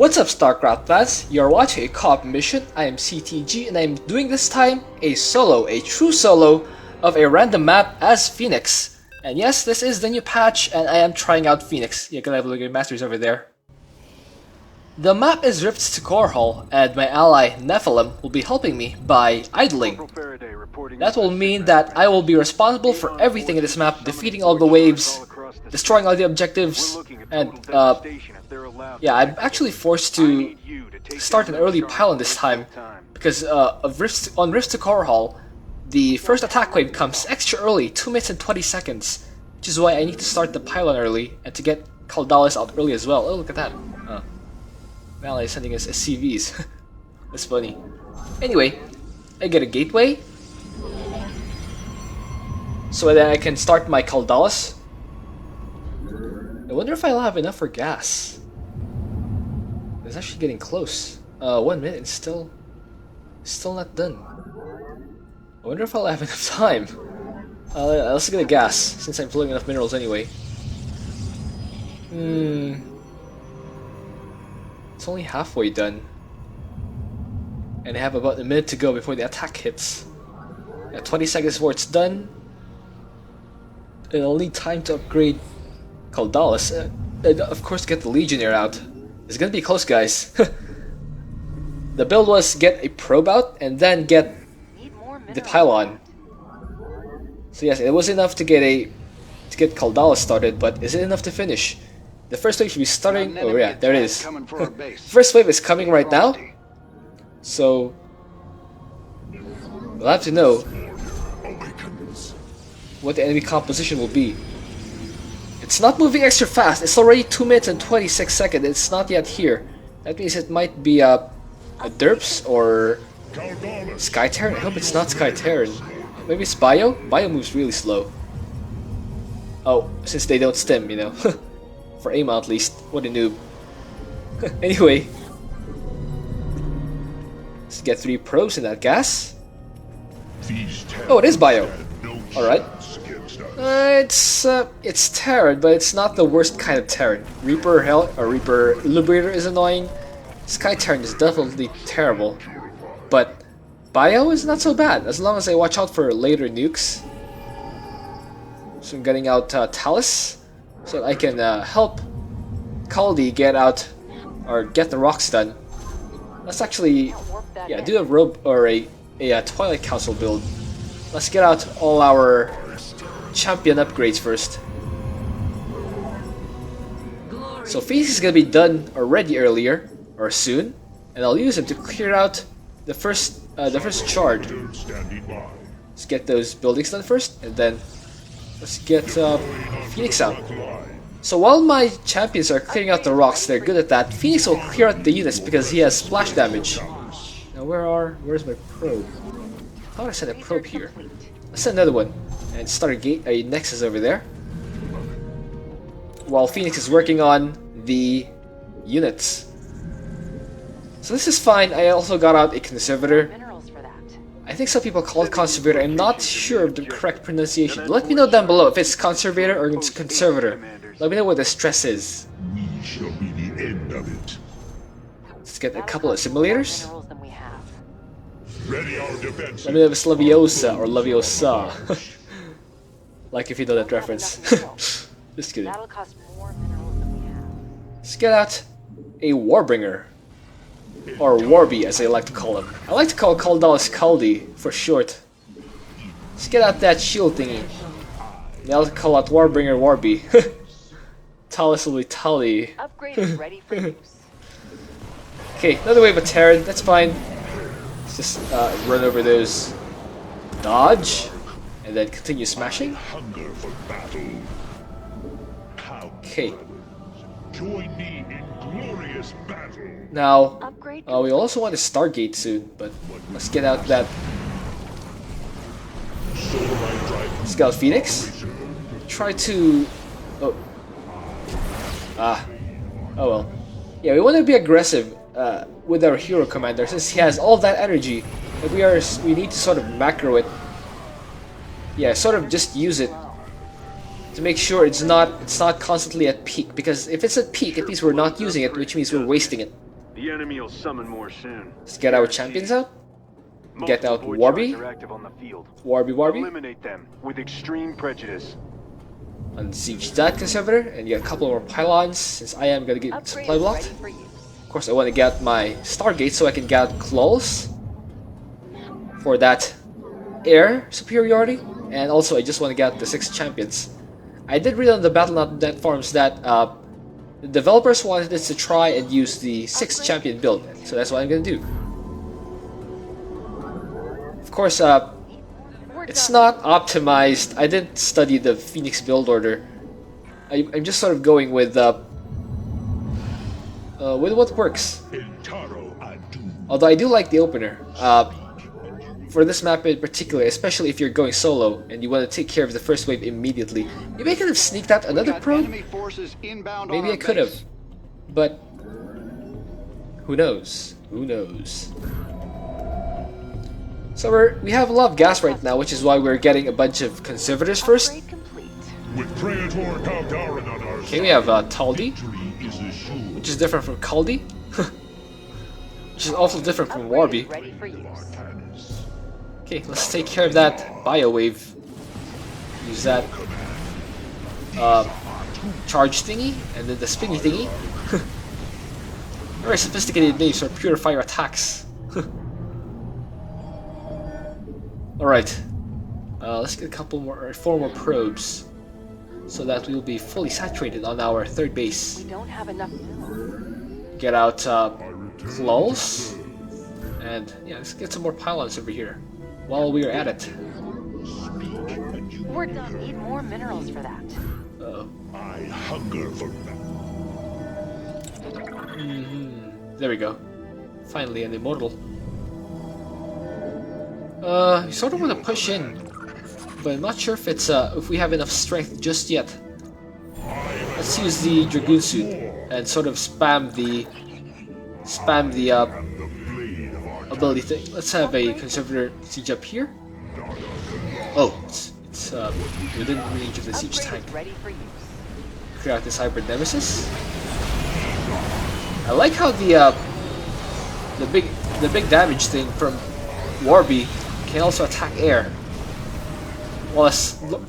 What's up, Starcraft fans? You're watching a co-op mission. I am CTG and I'm doing this time a true solo of a random map as Fenix. And yes, this is the new patch and I am trying out Fenix. You can have a look at masters over there. The map is Rifts to Korhal and my ally Nephilim will be helping me by idling. That will mean that I will be responsible for everything in this map, defeating all the waves, destroying all the objectives, and yeah, I'm actually forced to start an early pylon this time because on Rifts to Korhal, the first attack wave comes extra early, 2 minutes and 20 seconds, which is why I need to start the pylon early and to get Kaldalis out early as well. Oh, look at that. Now is sending us SCVs. That's funny. Anyway, I get a gateway, so that I can start my Kaldalis. I wonder if I'll have enough for gas. It's actually getting close. 1 minute and still not done. I wonder if I'll have enough time. Let's get a gas, since I'm pulling enough minerals anyway. It's only halfway done. And I have about a minute to go before the attack hits. At 20 seconds before it's done. And I'll need time to upgrade Kaldalis. And of course get the Legionnaire out. It's gonna be close, guys. The build was get a probe out and then get the pylon. So yes, it was enough to get Kaldalis started, but is it enough to finish? The first wave should be starting. Oh yeah, there it is. First wave is coming right now. So we'll have to know what the enemy composition will be. It's not moving extra fast. It's already 2 minutes and 26 seconds. It's not yet here. That means it might be a Derps or Sky Terran. I hope it's not Sky Terran. Maybe it's Bio? Bio moves really slow. Oh, since they don't stem, you know. For aim at least. What a noob. Anyway. Let's get 3 probes in that gas. Oh, it is Bio. Alright. It's Terran, but it's not the worst kind of Terran. Reaper Liberator is annoying. Sky Terran is definitely terrible. But Bio is not so bad, as long as I watch out for later nukes. So I'm getting out Talus, so I can help Kaldi get out, or get the rocks done. Let's actually, yeah, do a robe or a Twilight Council build. Let's get out all our champion upgrades first. So Fenix is gonna be done already earlier or soon, and I'll use him to clear out the first charge. Let's get those buildings done first, and then let's get Fenix out. So while my champions are clearing out the rocks, they're good at that. Fenix will clear out the units because he has splash damage. Now where's my probe? How do I send a probe here? Let's send another one and start a nexus over there. While Fenix is working on the units. So this is fine. I also got out a conservator. I think some people call it conservator. I'm not sure of the correct pronunciation. Let me know down below if it's conservator or it's conservator. Let me know what the stress is. We shall be the end of it. Let's get a couple of simulators. Ready our defense. Let me know if it's Leviosa or Leviosa. Like if you know that reference. Just kidding. Let's get out a Warbringer. Or Warby, as I like to call him. I like to call Kaldalis Kaldi for short. Let's get out that shield thingy. And I'll call out Warbringer Warby. Talus will be Tali. Upgrade is ready for use. Okay, another wave of Terran, that's fine. Let's just run over those. Dodge. And then continue smashing. Hunger for battle. Okay. Join me in glorious battle. Now, we also want a Stargate soon, but let's get out that. Let's get out Fenix. Try to. Oh. Oh well. Yeah, we want to be aggressive with our hero commander since he has all that energy. But we need to sort of macro it. Yeah, sort of just use it to make sure it's not constantly at peak, because if it's at peak, it means we're not using it, which means we're wasting it. The enemy will summon more soon. Let's get our champions out. Get out Multiple void Warby. shards are active on the field. Warby. Eliminate them with extreme prejudice. Unsiege that conservator and get a couple more pylons since I am gonna get supply blocked. Of course, I want to get my Stargate so I can get claws for that air superiority, and also I just want to get the 6 champions. I did read on the Battle.net forums that the developers wanted us to try and use the 6 champion build, so that's what I'm gonna do. Of course, it's not optimized. I didn't study the Fenix build order. I'm just sort of going with what works. Although I do like the opener. For this map in particular, especially if you're going solo and you want to take care of the first wave immediately, maybe I could have sneaked out another probe. Maybe I could have, but who knows? Who knows? So we have a lot of gas right now, which is why we're getting a bunch of conservators first. Okay, we have Taldi, which is different from Kaldi, which is also different from Warby. Okay, let's take care of that bio wave. Use that charge thingy and then the spinny thingy. Very sophisticated names for purifier attacks. Alright, let's get a couple more, or 4 more probes, so that we will be fully saturated on our 3rd base. We don't have enough. Get out claws, and yeah, let's get some more pylons over here while we're at it. We're gonna need more minerals for that. Uh-oh. I hunger for There we go. Finally an immortal. You sort of want to push in, but I'm not sure if it's if we have enough strength just yet. Let's use the Dragoon suit and sort of spam the ability thing. Let's have a conservator siege up here. Oh, it's within range of the siege tank. Ready for use. Clear out this hybrid nemesis. I like how the big damage thing from Warby can also attack air, while a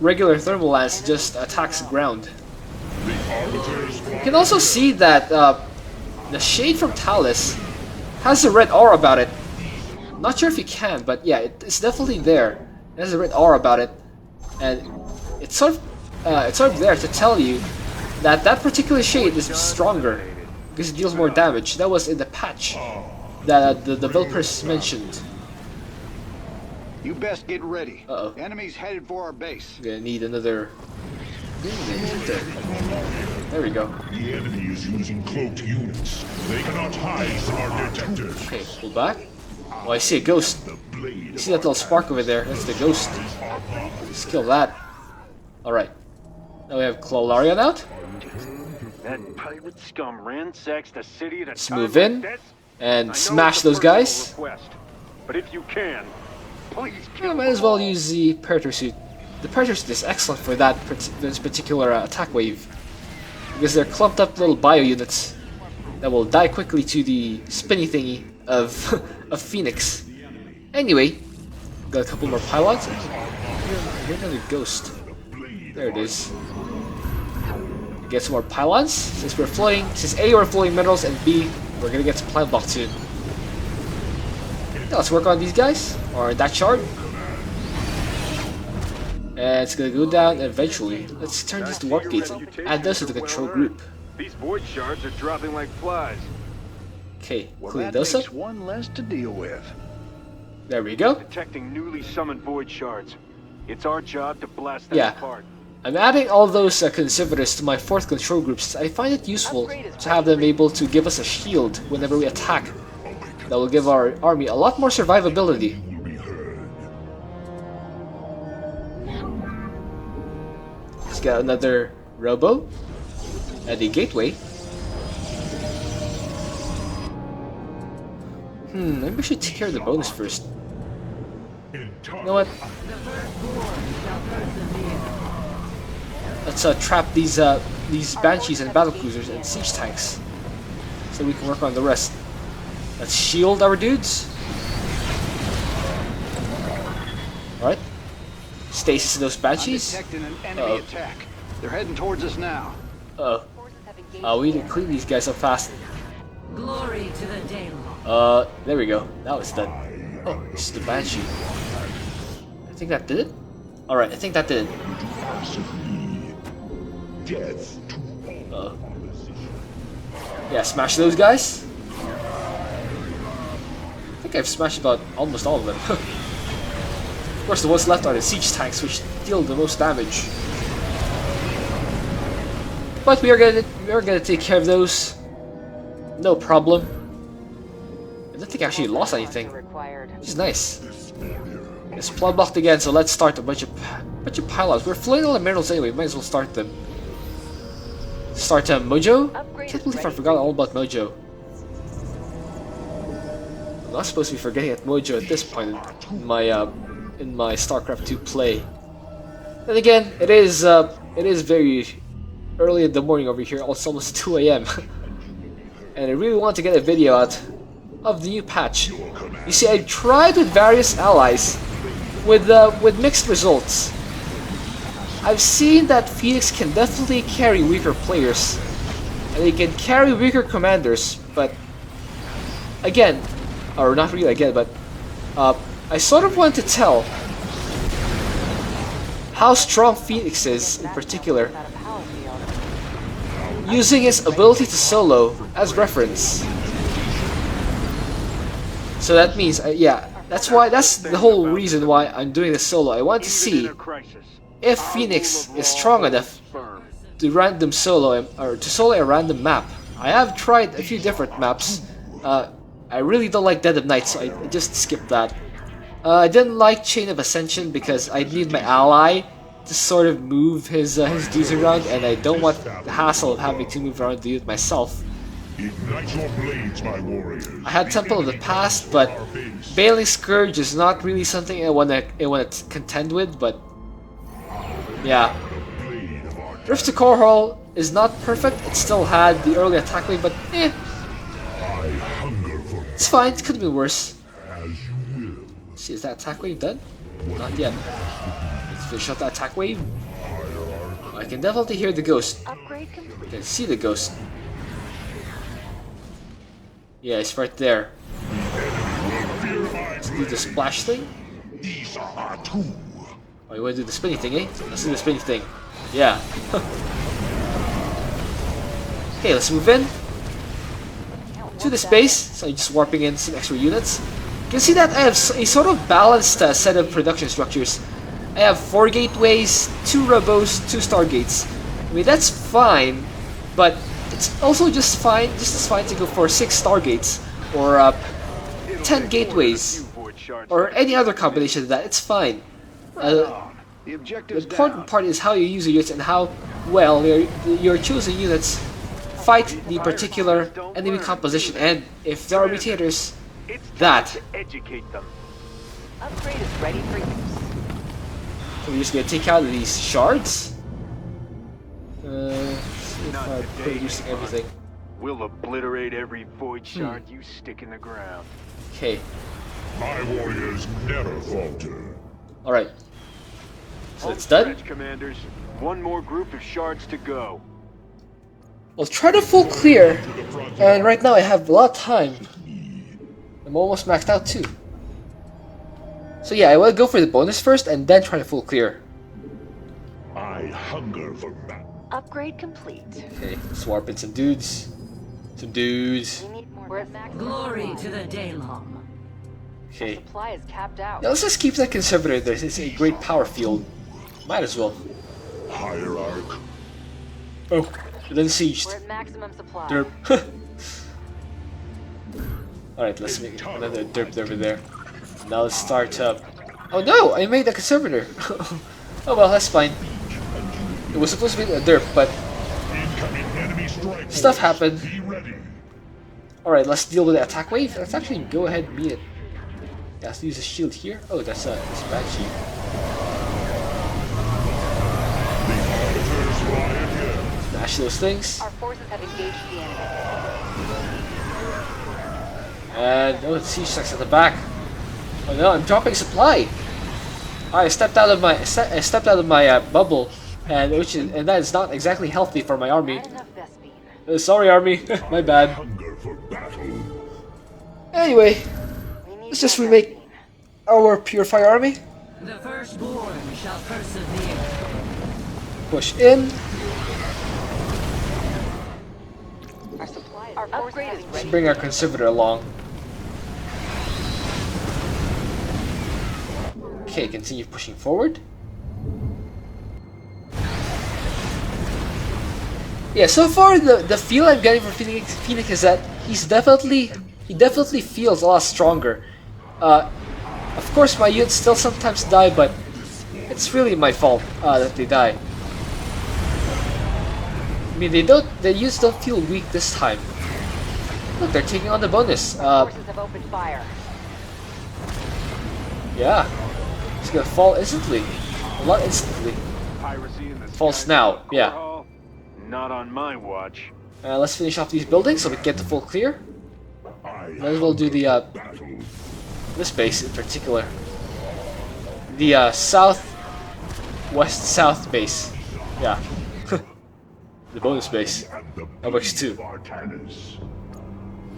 regular thermal lance just attacks ground. You can also see that the shade from Talus has a red aura about it. Not sure if you can, but yeah, it's definitely there. It has a red aura about it, and it's sort of there to tell you that that particular shade is stronger because it deals more damage. That was in the patch that the developers mentioned. You best get ready. Uh-oh. Enemies headed for our base. Gonna need another. There we go. the enemy is using cloaked units. They cannot hide from our detectors. Okay, pull back. Oh, I see a ghost. You see that little spark over there? That's the ghost. Let's kill that. Alright. Now we have Clolarian out. That pirate scum ransacks the city at a Let's time move like in this? and I know smash it's a those guys. personal request, but if you can, please Yeah, kill might them as well all. use the Predator suit. The Predator suit is excellent for this particular attack wave, because they're clumped up little bio units that will die quickly to the spinny thingy of of Fenix. Anyway, got a couple more pylons. Here's another ghost. There it is. Get some more pylons. Since A, we're flowing minerals, and B, we're gonna get some plant block soon. Yeah, let's work on these guys, or that shard. And it's gonna go down eventually. Let's turn these to warp gates and add those to the control group. These void shards are dropping like flies. Okay, Well, clean that those makes up. one less to deal with. There we go. Detecting newly summoned void shards. It's our job to blast them Yeah. apart. I'm adding all those conservators to my 4th control groups. I find it useful to have them able to give us a shield whenever we attack. That will give our army a lot more survivability. Let's get another robo at the gateway. Maybe we should take care of the bonus first. You know what? Let's trap these banshees and battlecruisers and siege tanks. so we can work on the rest. Let's shield our dudes. Alright. Stasis those I'm banshees. detecting an enemy attack. They're heading towards us now. Uh oh. We need to clean these guys up fast. Glory to the Daylon. There we go. Now it's done. Oh, this is the banshee. I think that did it. Alright, I think that did it. Death to all opposition. Yeah, smash those guys. I think I've smashed about almost all of them. Of course, the ones left are the siege tanks, which deal the most damage. But we are gonna take care of those. No problem. I don't think I actually lost anything, which is nice. It's plot blocked again, so let's start a bunch of pile-ups. We're floating all the minerals anyway. Might as well start them. Start Mojo. Can't believe I forgot all about Mojo. I'm not supposed to be forgetting at Mojo at this point in my Starcraft 2 play. Then again, it is very early in the morning over here. It's almost 2 AM, and I really want to get a video out of the new patch. You see, I tried with various allies, with mixed results. I've seen that Fenix can definitely carry weaker players, and they can carry weaker commanders, but again, or not really again, but I sort of want to tell how strong Fenix is in particular, using his ability to solo as reference. So that means, yeah, that's the whole reason why I'm doing this solo. I want to see if Fenix is strong enough to random solo or to solo a random map. I have tried a few different maps. I really don't like Dead of Night, so I just skipped that. I didn't like Chain of Ascension because I need my ally to sort of move his dudes around, and I don't want the hassle of having to move around the dude myself. Ignite your blades, my warriors. I had Temple of the Past, but Bailing Scourge is not really something I wanna contend with, but yeah. Rift to Korhal is not perfect. It still had the early attack wave, but I hunger for it's fine. It could have been worse. as you will. See, is that attack wave done? Not yet. Let's finish up that attack wave. I can definitely hear the ghost. Upgrade complete. I can see the ghost. Yeah, it's right there. Let's do the splash thing. These are two. Oh, you want to do the spinny thing, eh? Let's do the spinny thing. Yeah. Okay, let's move in to the space. So I'm just warping in some extra units. You can see that I have a sort of balanced set of production structures. I have 4 gateways, 2 robos, 2 stargates. I mean, that's fine, but it's also just as fine to go for 6 stargates or 10 gateways or any other combination of that. It's fine. The objective's The important down. part is how you use your units and how well your chosen units fight the particular enemy composition, and if there are mutators, It's time that. to educate them. Upgrade is ready for use. So we're just gonna take out these shards. See if Not I'm today, producing everything. We'll obliterate every void shard you stick in the ground. Okay, My warriors never falter. alright. So Home it's done. stretch, commanders. One more group of shards to go. We'll try to full clear, and right now I have a lot of time. I'm almost maxed out too. So yeah, I will go for the bonus first and then try to full clear. I hunger for battle. Upgrade complete. Okay, let's warp in some dudes. Some dudes. We need more. We're at max. Glory to the Daylon. Okay. Supply is capped out. Now let's just keep that conservative there. It's a great power field. Might as well. Hierarch. Oh, it then sieged. We're at maximum supply. Derp. Alright, let's make another derp over there. Now let's start up. Oh no! I made a conservator! Oh well, that's fine. It was supposed to be a derp, but Incoming enemy strike. stuff force. happened. Be ready. Alright, let's deal with the attack wave. Let's actually go ahead and meet it. Yeah, let's use a shield here. Oh, that's a banshee. The arbiters fly again. Smash those things. Our forces have engaged the enemy. And oh, siege tanks at the back. Oh no, I'm dropping supply. I stepped out of my bubble, and that is not exactly healthy for my army. Not enough Vespine. Sorry, army, my bad. Hunger for battle. Anyway, We need let's just more remake Vespine. our purifier army. The firstborn shall persevere. Push in. Our supply, our upgrade is Let's ready. bring our conservator along. Okay, continue pushing forward. Yeah, so far the feel I'm getting from Fenix is that he definitely feels a lot stronger. Of course my units still sometimes die, but it's really my fault that they die. I mean, the units don't feel weak this time. Look, they're taking on the bonus. Forces have opened fire. Yeah, it's gonna fall instantly. A lot instantly. Piracy in the False skies now, above yeah. Korhal? Not on my watch. Let's finish off these buildings so we can get the full clear. I Might as well do the battle. this base in particular. The south base. Yeah. The bonus base. And the That works too. Arcanus.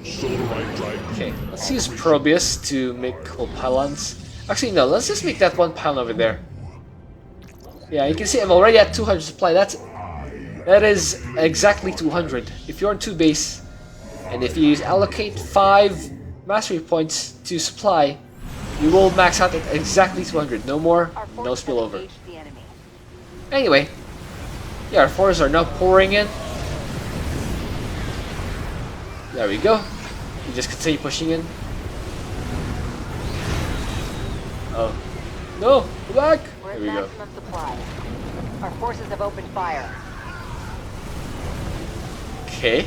Solarite drive. Okay, let's use Probius to make couple pylons. Actually, no, let's just make that one pylon over there. Yeah, you can see I'm already at 200 supply. That is exactly 200. If you're on 2 base, and if you allocate 5 mastery points to supply, you will max out at exactly 200. No more, Our no forces have spillover. engaged the enemy. Anyway, yeah, our forces are now pouring in. There we go. We just continue pushing in. Oh. No! Go back! We're There at we go. maximum supply. Our forces have opened fire. Okay.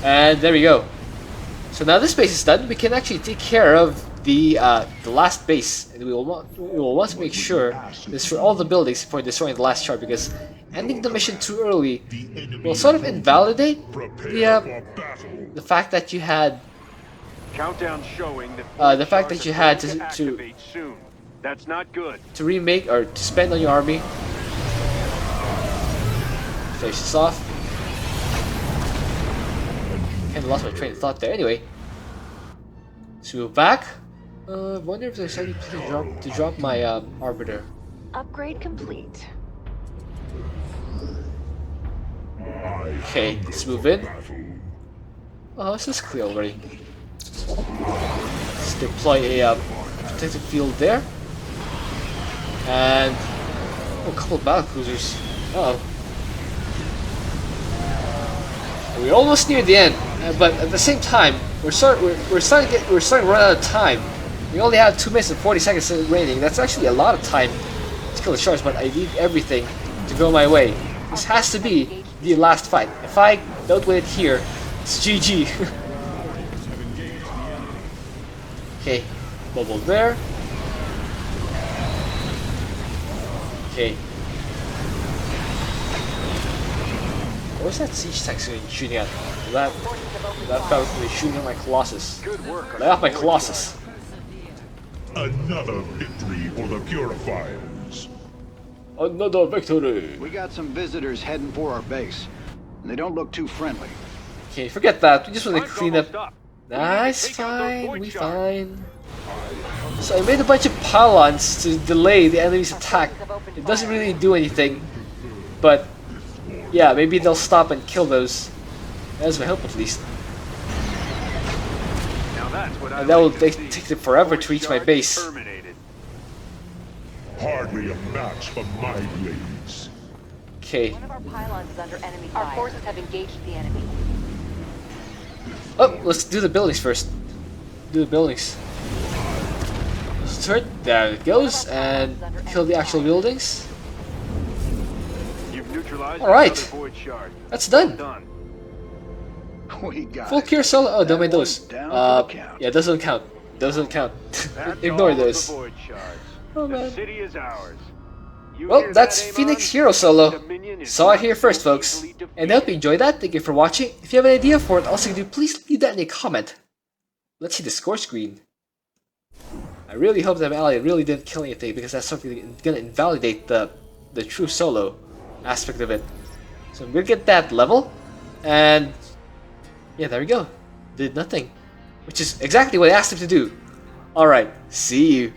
And there we go. So now this base is done, we can actually take care of the last base, and we will want to make sure this for all the buildings before destroying the last shard, because ending the mission too early will sort of invalidate the fact that you had Countdown showing that the fact that you had to activate soon. That's not good. to remake or to spend on your army. Finish this off. Kinda lost my train of thought there. Anyway, so move back. Wonder if there's any place to drop my arbiter. Upgrade complete. Okay, let's move in. Oh, this is clear already. Let's deploy a protective field there. And oh, a couple of battle cruisers. Uh oh. We're almost near the end, but at the same time, we're starting to run out of time. We only have 2 minutes and 40 seconds remaining. That's actually a lot of time to kill the sharks, but I need everything to go my way. This has to be the last fight. If I don't win it here, it's GG. Okay, bubble there. Okay. What's that siege tank shooting at? That probably shooting at my Colossus. Good work. Lay off my Colossus. Another victory for the Purifiers. Another victory. We got some visitors heading for our base, and they don't look too friendly. Okay, forget that. We just want to Time's clean up. almost up. Nice, Take out those fine, void we shards. fine. So I made a bunch of pylons to delay the enemy's attack. It doesn't really do anything, but yeah, maybe they'll stop and kill those. That's my hope, at least. Now that's what I And that will like to take see. them forever Void to reach my shards base. terminated. Hardly a match for my blades. Okay. One of our pylons is under enemy fire. Our forces have engaged the enemy. Oh, let's do the buildings first. Do the buildings. Start. There it goes, and kill the actual buildings. You've neutralized All right. another void shard. That's done. Done. We got Full it. cure solo. Oh, don't mind That those. one's down for the count. Yeah, doesn't count. Doesn't count. That's Ignore all of those. the void shards. Oh The man. city is ours. Well, that's Phoenix Hero Solo. Saw it here first, folks. And I hope you enjoyed that. Thank you for watching. If you have an idea for what else I can do, please leave that in a comment. Let's see the score screen. I really hope that ally really didn't kill anything, because that's something gonna invalidate the true solo aspect of it. So I'm gonna get that level, and yeah, there we go. Did nothing, which is exactly what I asked him to do. Alright, see you.